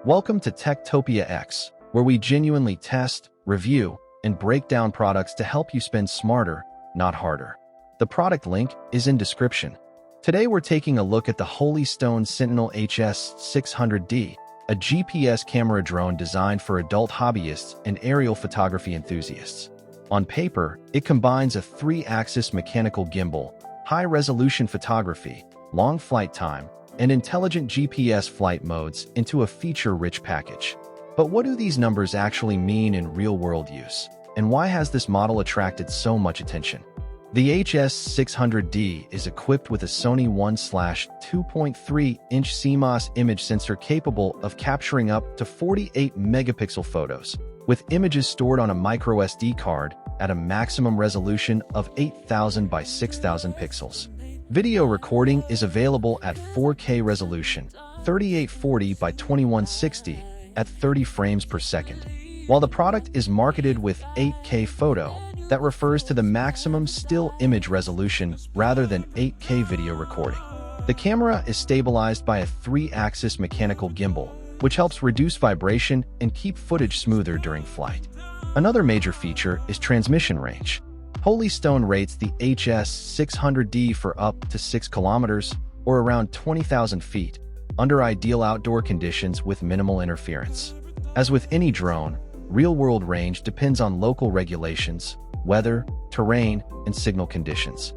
Welcome to Techtopia X, where we genuinely test, review, and break down products to help you spend smarter, not harder. The product link is in description. Today we're taking a look at the Holy Stone Sentinel HS600D, a GPS camera drone designed for adult hobbyists and aerial photography enthusiasts. On paper, it combines a 3-axis mechanical gimbal, high-resolution photography, long flight time, and intelligent GPS flight modes into a feature-rich package. But what do these numbers actually mean in real-world use? And why has this model attracted so much attention? The HS600D is equipped with a Sony 1/2.3-inch CMOS image sensor capable of capturing up to 48 megapixel photos, with images stored on a microSD card at a maximum resolution of 8,000 by 6,000 pixels. Video recording is available at 4K resolution, 3840 by 2160 at 30 frames per second. While the product is marketed with 8K photo, that refers to the maximum still image resolution rather than 8K video recording. The camera is stabilized by a 3-axis mechanical gimbal, which helps reduce vibration and keep footage smoother during flight. Another major feature is transmission range. Holy Stone rates the HS600D for up to 6 kilometers, or around 20,000 feet, under ideal outdoor conditions with minimal interference. As with any drone, real-world range depends on local regulations, weather, terrain, and signal conditions.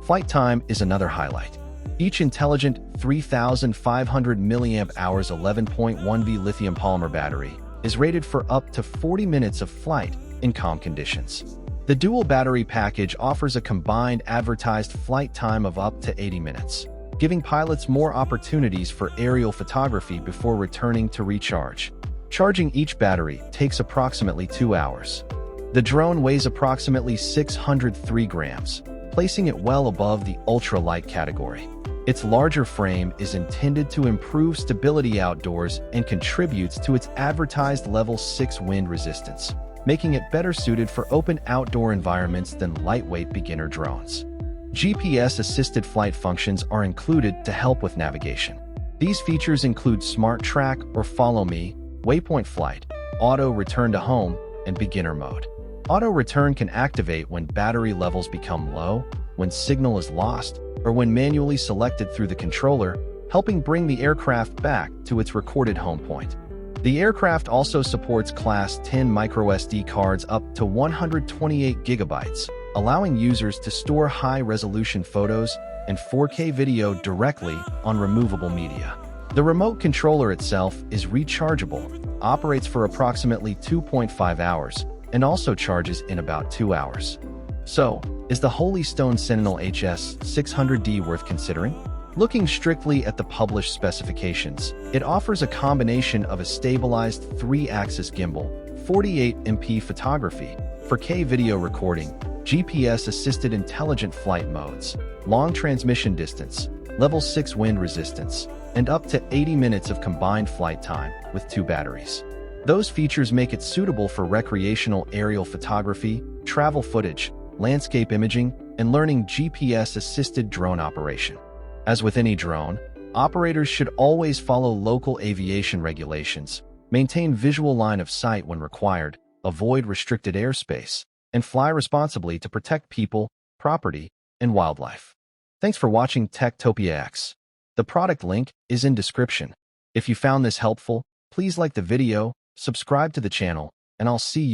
Flight time is another highlight. Each intelligent 3,500 mAh 11.1V lithium polymer battery is rated for up to 40 minutes of flight in calm conditions. The dual battery package offers a combined advertised flight time of up to 80 minutes, giving pilots more opportunities for aerial photography before returning to recharge. Charging each battery takes approximately 2 hours. The drone weighs approximately 603 grams, placing it well above the ultra-light category. Its larger frame is intended to improve stability outdoors and contributes to its advertised level 6 wind resistance, making it better suited for open outdoor environments than lightweight beginner drones. GPS-assisted flight functions are included to help with navigation. These features include Smart Track or Follow Me, Waypoint Flight, Auto Return to Home, and Beginner Mode. Auto Return can activate when battery levels become low, when signal is lost, or when manually selected through the controller, helping bring the aircraft back to its recorded home point. The aircraft also supports Class 10 microSD cards up to 128 gigabytes, allowing users to store high-resolution photos and 4K video directly on removable media. The remote controller itself is rechargeable, operates for approximately 2.5 hours, and also charges in about 2 hours. So, is the Holy Stone Sentinel HS600D worth considering? Looking strictly at the published specifications, it offers a combination of a stabilized 3-axis gimbal, 48MP photography, 4K video recording, GPS-assisted intelligent flight modes, long transmission distance, level 6 wind resistance, and up to 80 minutes of combined flight time with 2 batteries. Those features make it suitable for recreational aerial photography, travel footage, landscape imaging, and learning GPS-assisted drone operation. As with any drone, operators should always follow local aviation regulations, maintain visual line of sight when required, avoid restricted airspace, and fly responsibly to protect people, property, and wildlife. Thanks for watching Techtopia X. The product link is in description. If you found this helpful, please like the video, subscribe to the channel, and I'll see you in